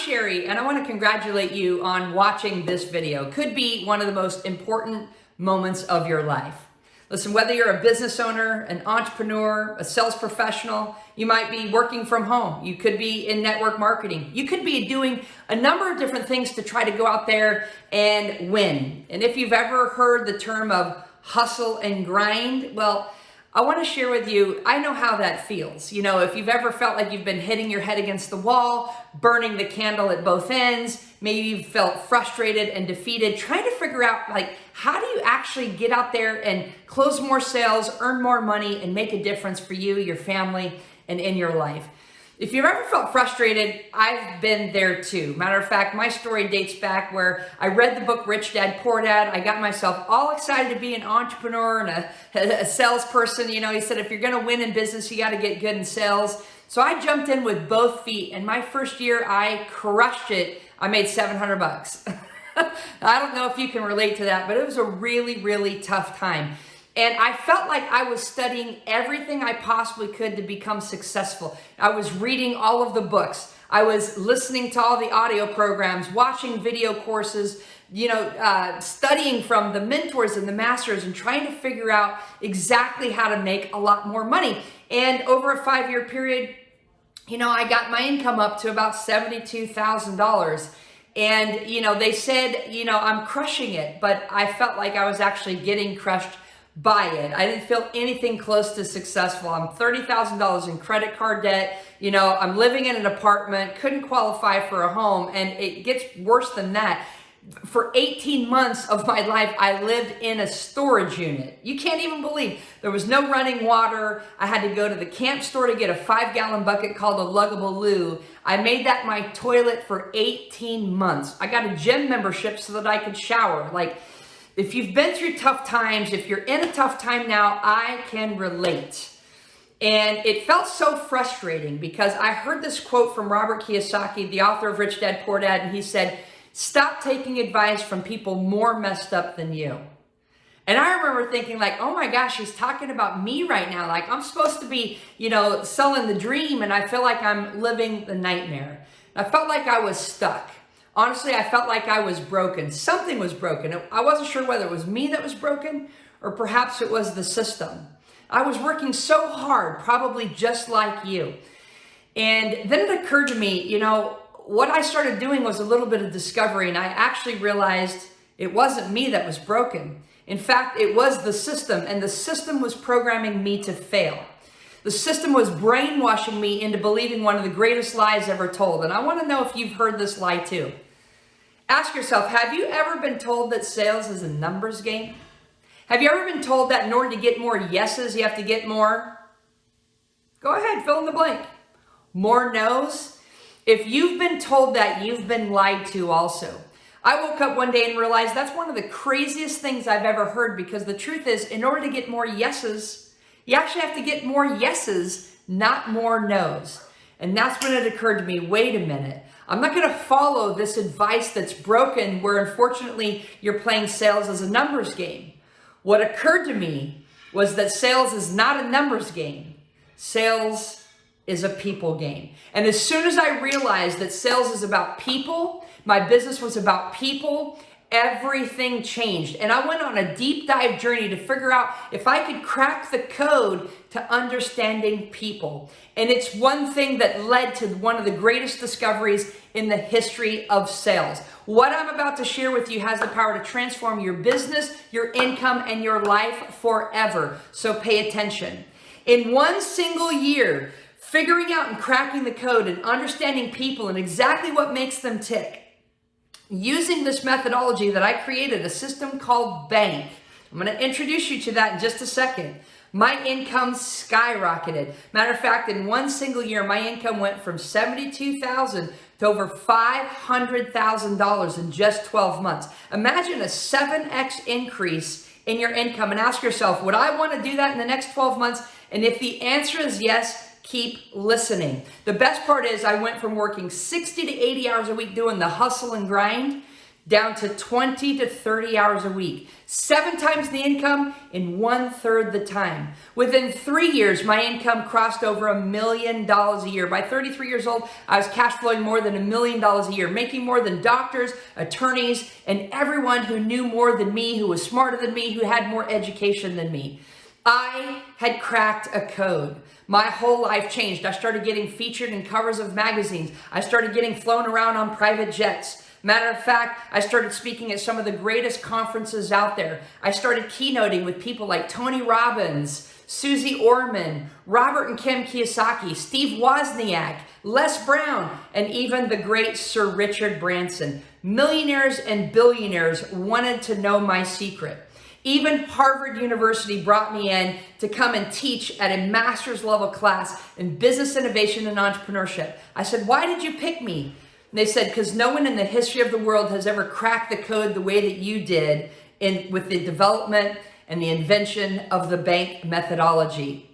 Cheri, and I want to congratulate you on watching this video. Could be one of the most important moments of your life. Listen, whether you're a business owner, an entrepreneur, a sales professional, you might be working from home. You could be in network marketing. You could be doing a number of different things to try to go out there and win. And if you've ever heard the term of hustle and grind, well, I want to share with you, I know how that feels. You know, if you've ever felt like you've been hitting your head against the wall, burning the candle at both ends, maybe you've felt frustrated and defeated, trying to figure out, like, how do you actually get out there and close more sales, earn more money, and make a difference for you, your family, and in your life. If you've ever felt frustrated, I've been there too. Matter of fact, my story dates back where I read the book Rich Dad, Poor Dad. I got myself all excited to be an entrepreneur and a salesperson. You know, he said, if you're going to win in business, you got to get good in sales. So I jumped in with both feet, and my first year, I crushed it. I made $700. I don't know if you can relate to that, but it was a really, really tough time. And I felt like I was studying everything I possibly could to become successful. I was reading all of the books. I was listening to all the audio programs, watching video courses, studying from the mentors and the masters and trying to figure out exactly how to make a lot more money. And over a 5-year period, I got my income up to about $72,000. And, they said, I'm crushing it, but I felt like I was actually getting crushed by it. I didn't feel anything close to successful. I'm $30,000 in credit card debt. I'm living in an apartment, couldn't qualify for a home, and it gets worse than that. For 18 months of my life, I lived in a storage unit. You can't even believe. There was no running water. I had to go to the camp store to get a 5-gallon bucket called a luggable loo. I made that my toilet for 18 months. I got a gym membership so that I could shower. If you've been through tough times, if you're in a tough time now, I can relate. And it felt so frustrating because I heard this quote from Robert Kiyosaki, the author of Rich Dad, Poor Dad, and he said, stop taking advice from people more messed up than you. And I remember thinking oh my gosh, he's talking about me right now. I'm supposed to be, selling the dream, and I feel like I'm living the nightmare. I felt like I was stuck. Honestly, I felt like I was broken. Something was broken. I wasn't sure whether it was me that was broken or perhaps it was the system. I was working so hard, probably just like you. And then it occurred to me, what I started doing was a little bit of discovery, and I actually realized it wasn't me that was broken. In fact, it was the system, and the system was programming me to fail. The system was brainwashing me into believing one of the greatest lies ever told. And I want to know if you've heard this lie too. Ask yourself, have you ever been told that sales is a numbers game? Have you ever been told that in order to get more yeses, you have to get more? Go ahead, fill in the blank. More no's? If you've been told that, you've been lied to also. I woke up one day and realized that's one of the craziest things I've ever heard, because the truth is, in order to get more yeses, you actually have to get more yeses, not more no's. And that's when it occurred to me, wait a minute. I'm not going to follow this advice that's broken, where unfortunately you're playing sales as a numbers game. What occurred to me was that sales is not a numbers game. Sales is a people game. And as soon as I realized that sales is about people, my business was about people, everything changed. And I went on a deep dive journey to figure out if I could crack the code to understanding people. And it's one thing that led to one of the greatest discoveries in the history of sales. What I'm about to share with you has the power to transform your business, your income, and your life forever. So pay attention. In one single year, figuring out and cracking the code and understanding people and exactly what makes them tick, using this methodology that I created, a system called Bank. I'm going to introduce you to that in just a second. My income skyrocketed. Matter of fact, in one single year, my income went from $72,000 to over $500,000 in just 12 months. Imagine a 7x increase in your income, and ask yourself, would I want to do that in the next 12 months? And if the answer is yes, keep listening. The best part is I went from working 60 to 80 hours a week doing the hustle and grind down to 20 to 30 hours a week, 7 times the income in 1/3 the time. Within 3 years, my income crossed over $1 million a year. By 33 years old, I was cash flowing more than $1 million a year, making more than doctors, attorneys, and everyone who knew more than me, who was smarter than me, who had more education than me. I had cracked a code. My whole life changed. I started getting featured in covers of magazines. I started getting flown around on private jets. Matter of fact, I started speaking at some of the greatest conferences out there. I started keynoting with people like Tony Robbins, Susie Orman, Robert and Kim Kiyosaki, Steve Wozniak, Les Brown, and even the great Sir Richard Branson. Millionaires and billionaires wanted to know my secret. Even Harvard University brought me in to come and teach at a master's level class in business innovation and entrepreneurship. I said, "Why did you pick me?" And they said, "Because no one in the history of the world has ever cracked the code the way that you did with the development and the invention of the bank methodology."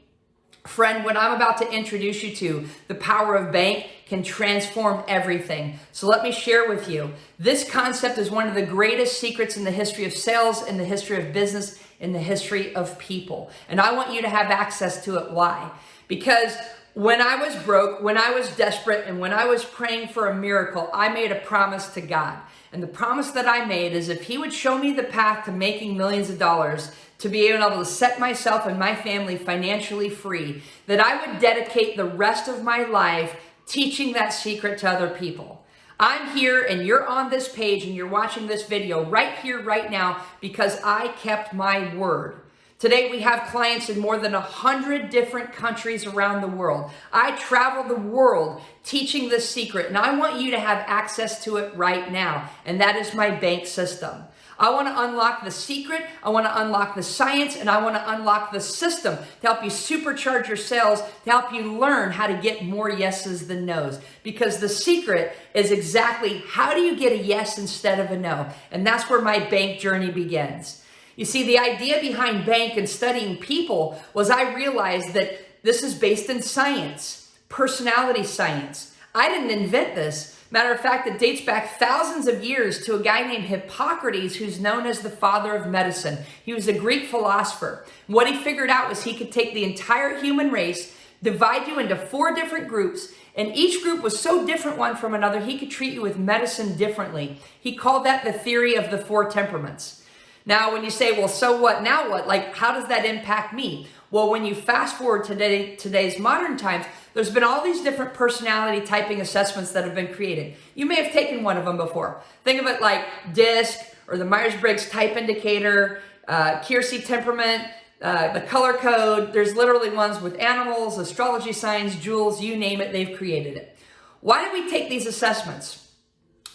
Friend, what I'm about to introduce you to, the power of bank, can transform everything. So let me share with you. This concept is one of the greatest secrets in the history of sales, in the history of business, in the history of people. And I want you to have access to it. Why? Because when I was broke, when I was desperate, and when I was praying for a miracle, I made a promise to God. And the promise that I made is if He would show me the path to making millions of dollars, to be able to set myself and my family financially free, that I would dedicate the rest of my life teaching that secret to other people. I'm here and you're on this page and you're watching this video right here, right now, because I kept my word. Today we have clients in more than 100 different countries around the world. I travel the world teaching this secret, and I want you to have access to it right now, and that is my bank system. I want to unlock the secret, I want to unlock the science, and I want to unlock the system to help you supercharge your sales, to help you learn how to get more yeses than nos. Because the secret is exactly how do you get a yes instead of a no? And that's where my bank journey begins. You see, the idea behind bank and studying people was I realized that this is based in science, personality science. I didn't invent this. Matter of fact, it dates back thousands of years to a guy named Hippocrates, who's known as the father of medicine. He was a Greek philosopher. What he figured out was he could take the entire human race, divide you into 4 different groups, and each group was so different one from another, he could treat you with medicine differently. He called that the theory of the 4 temperaments. Now, when you say, well, so what, now what? Like, how does that impact me? Well, when you fast forward to today's modern times, there's been all these different personality typing assessments that have been created. You may have taken one of them before. Think of it like DISC or the Myers-Briggs Type Indicator, Cheri Temperament, the color code. There's literally ones with animals, astrology signs, jewels, you name it, they've created it. Why do we take these assessments?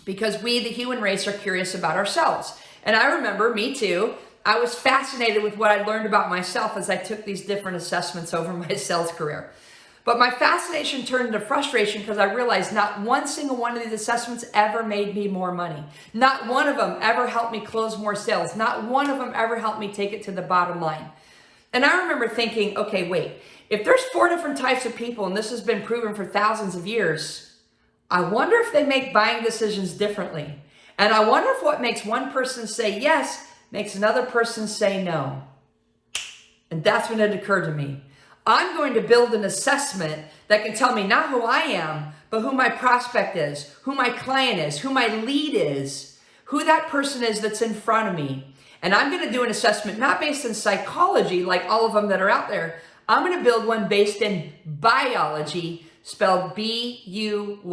Because we, the human race, are curious about ourselves. And I remember, me too, I was fascinated with what I learned about myself as I took these different assessments over my sales career. But my fascination turned into frustration because I realized not one single one of these assessments ever made me more money. Not one of them ever helped me close more sales. Not one of them ever helped me take it to the bottom line. And I remember thinking, okay, wait, if there's 4 different types of people, and this has been proven for thousands of years, I wonder if they make buying decisions differently. And I wonder if what makes one person say yes makes another person say no. And that's when it occurred to me. I'm going to build an assessment that can tell me not who I am, but who my prospect is, who my client is, who my lead is, who that person is that's in front of me. And I'm going to do an assessment not based in psychology like all of them that are out there. I'm going to build one based in biology, spelled B-U-Y-ology.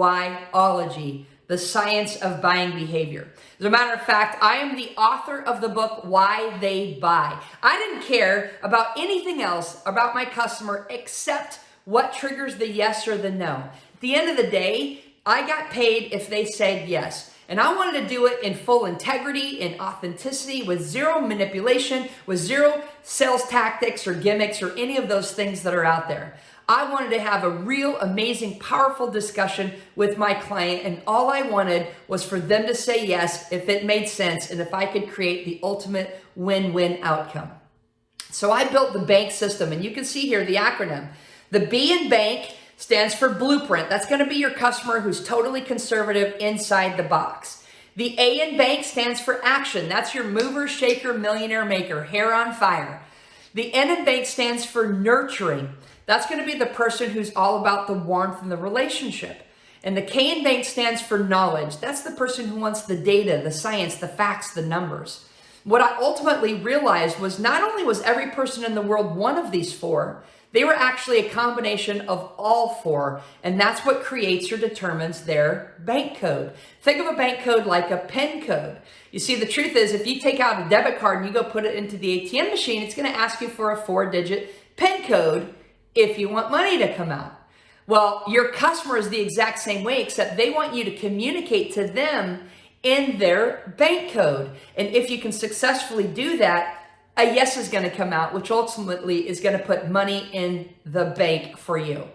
The science of buying behavior. As a matter of fact, I am the author of the book, Why They Buy. I didn't care about anything else about my customer except what triggers the yes or the no. At the end of the day, I got paid if they said yes. And I wanted to do it in full integrity, in authenticity, with zero manipulation, with zero sales tactics or gimmicks or any of those things that are out there. I wanted to have a real, amazing, powerful discussion with my client, and all I wanted was for them to say yes if it made sense and if I could create the ultimate win-win outcome. So I built the bank system, and you can see here the acronym. The B in bank stands for blueprint. That's going to be your customer who's totally conservative inside the box. The A in bank stands for action. That's your mover, shaker, millionaire maker, hair on fire. The N in bank stands for nurturing. That's going to be the person who's all about the warmth in the relationship. And the K in bank stands for knowledge. That's the person who wants the data, the science, the facts, the numbers. What I ultimately realized was not only was every person in the world one of these four, they were actually a combination of all four, and that's what creates or determines their bank code. Think of a bank code like a PIN code. You see, the truth is, if you take out a debit card and you go put it into the ATM machine, it's going to ask you for a 4-digit PIN code if you want money to come out. Well, your customer is the exact same way, except they want you to communicate to them in their bank code. And if you can successfully do that, a yes is going to come out, which ultimately is going to put money in the bank for you.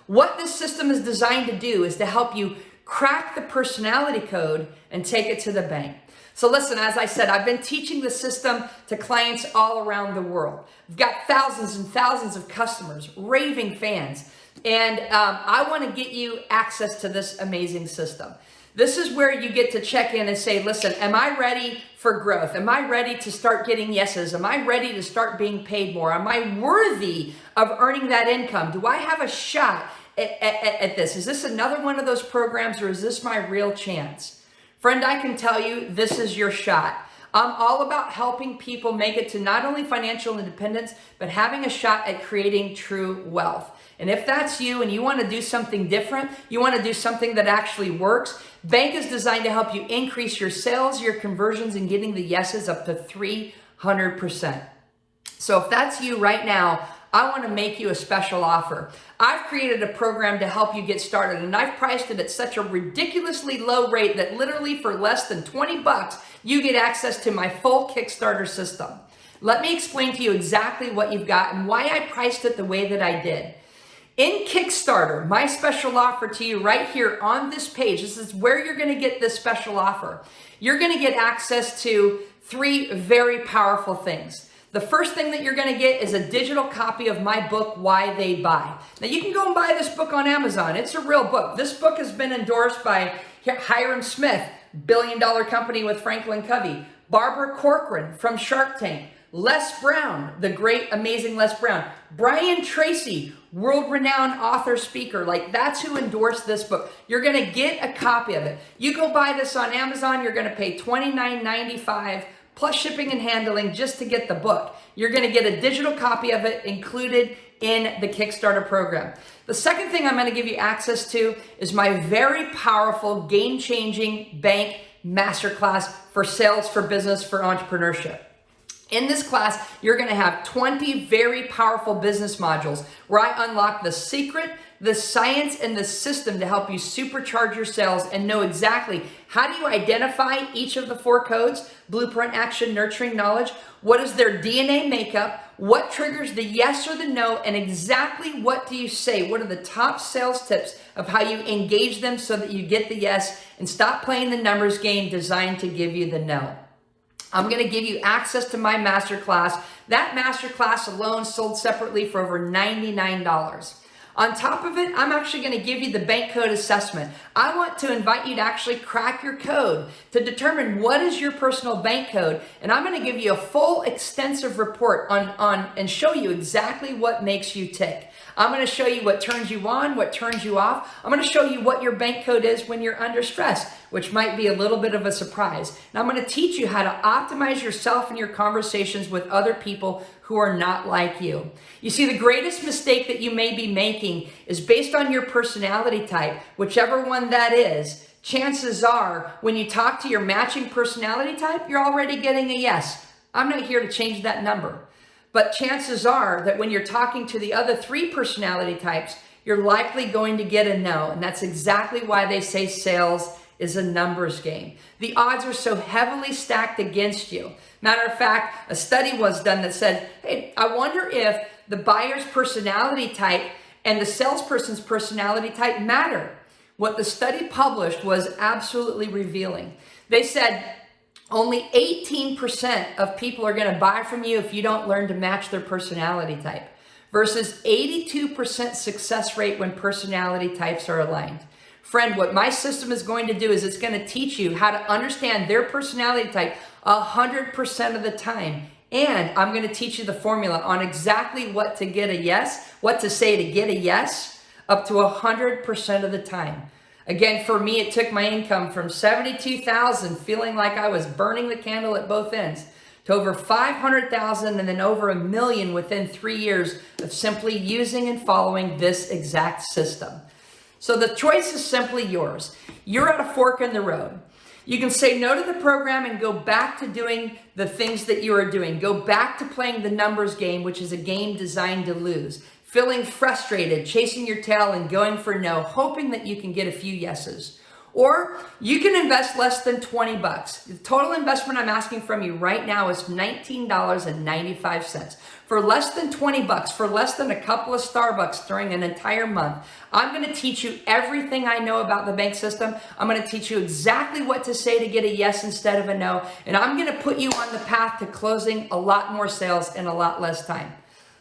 What this system is designed to do is to help you crack the personality code and take it to the bank. So listen, as I said, I've been teaching the system to clients all around the world. I've got thousands and thousands of customers, raving fans, and I want to get you access to this amazing system. This is where you get to check in and say, listen, am I ready for growth? Am I ready to start getting yeses? Am I ready to start being paid more? Am I worthy of earning that income? Do I have a shot at this? Is this another one of those programs, or is this my real chance? Friend, I can tell you this is your shot. I'm all about helping people make it to not only financial independence, but having a shot at creating true wealth. And if that's you and you want to do something different, you want to do something that actually works, Bank is designed to help you increase your sales, your conversions, and getting the yeses up to 300%. So if that's you right now, I want to make you a special offer. I've created a program to help you get started, and I've priced it at such a ridiculously low rate that literally for less than 20 bucks, you get access to my full Kickstarter system. Let me explain to you exactly what you've got and why I priced it the way that I did. In Kickstarter, my special offer to you right here on this page, this is where you're going to get this special offer. You're going to get access to 3 very powerful things. The first thing that you're going to get is a digital copy of my book, Why They Buy. Now, you can go and buy this book on Amazon. It's a real book. This book has been endorsed by Hiram Smith, billion-dollar company with Franklin Covey, Barbara Corcoran from Shark Tank, Les Brown, the great, amazing Les Brown, Brian Tracy, world-renowned author, speaker. Like, that's who endorsed this book. You're going to get a copy of it. You go buy this on Amazon, you're going to pay $29.95 plus shipping and handling just to get the book. You're going to get a digital copy of it included in the Kickstarter program. The second thing I'm going to give you access to is my very powerful, game-changing bank masterclass for sales, for business, for entrepreneurship. In this class, you're going to have 20 very powerful business modules where I unlock the secret, the science, and the system to help you supercharge your sales and know exactly how do you identify each of the 4 codes: blueprint, action, nurturing, knowledge. What is their DNA makeup? What triggers the yes or the no? And exactly what do you say? What are the top sales tips of how you engage them so that you get the yes and stop playing the numbers game designed to give you the no? I'm going to give you access to my masterclass. That masterclass alone sold separately for over $99. On top of it, I'm actually going to give you the bank code assessment. I want to invite you to actually crack your code to determine what is your personal bank code. And I'm going to give you a full extensive report on and show you exactly what makes you tick. I'm going to show you what turns you on, what turns you off. I'm going to show you what your bank code is when you're under stress, which might be a little bit of a surprise. And I'm going to teach you how to optimize yourself and your conversations with other people who are not like you. You see, the greatest mistake that you may be making is based on your personality type, whichever one that is. Chances are, when you talk to your matching personality type, you're already getting a yes. I'm not here to change that number. But chances are that when you're talking to the other 3 personality types, you're likely going to get a no. And that's exactly why they say sales is a numbers game. The odds are so heavily stacked against you. Matter of fact, a study was done that said, hey, I wonder if the buyer's personality type and the salesperson's personality type matter. What the study published was absolutely revealing. They said, only 18% of people are going to buy from you if you don't learn to match their personality type, versus 82% success rate when personality types are aligned. Friend, what my system is going to do is it's going to teach you how to understand their personality type 100% of the time. And I'm going to teach you the formula on exactly what to get a yes, what to say to get a yes, up to 100% of the time. Again, for me, it took my income from $72,000, feeling like I was burning the candle at both ends, to over $500,000 and then over $1 million within 3 years of simply using and following this exact system. So the choice is simply yours. You're at a fork in the road. You can say no to the program and go back to doing the things that you are doing. Go back to playing the numbers game, which is a game designed to lose. Feeling frustrated, chasing your tail and going for no, hoping that you can get a few yeses. Or you can invest less than 20 bucks. The total investment I'm asking from you right now is $19.95. For less than 20 bucks, for less than a couple of Starbucks during an entire month, I'm going to teach you everything I know about the bank system. I'm going to teach you exactly what to say to get a yes instead of a no. And I'm going to put you on the path to closing a lot more sales in a lot less time.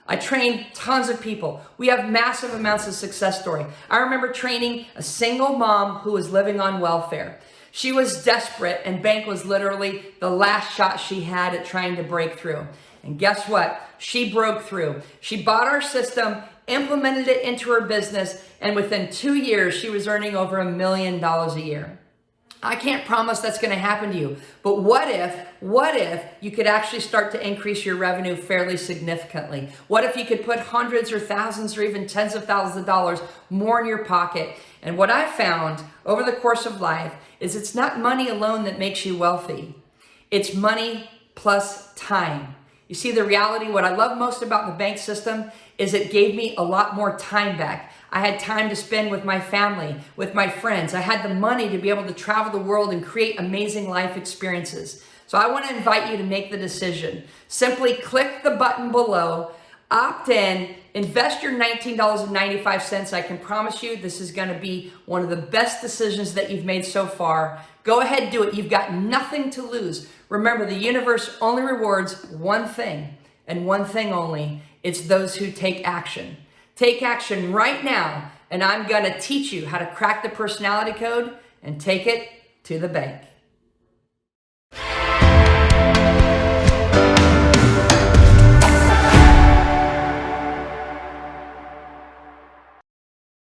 I train tons of people. We have massive amounts of success story. I remember training a single mom who was living on welfare. She was desperate and bank was literally the last shot she had at trying to break through. And guess what? She broke through. She bought our system, implemented it into her business, and within 2 years, she was earning over $1 million a year. I can't promise that's going to happen to you, but what if you could actually start to increase your revenue fairly significantly? What if you could put hundreds or thousands or even tens of thousands of dollars more in your pocket? And what I've found over the course of life is it's not money alone that makes you wealthy. It's money plus time. You see, the reality, what I love most about the bank system is it gave me a lot more time back. I had time to spend with my family, with my friends. I had the money to be able to travel the world and create amazing life experiences. So I want to invite you to make the decision. Simply click the button below, opt in, invest your $19.95. I can promise you this is going to be one of the best decisions that you've made so far. Go ahead, do it. You've got nothing to lose. Remember, the universe only rewards one thing and one thing only. It's those who take action. Take action right now, and I'm going to teach you how to crack the personality code and take it to the bank.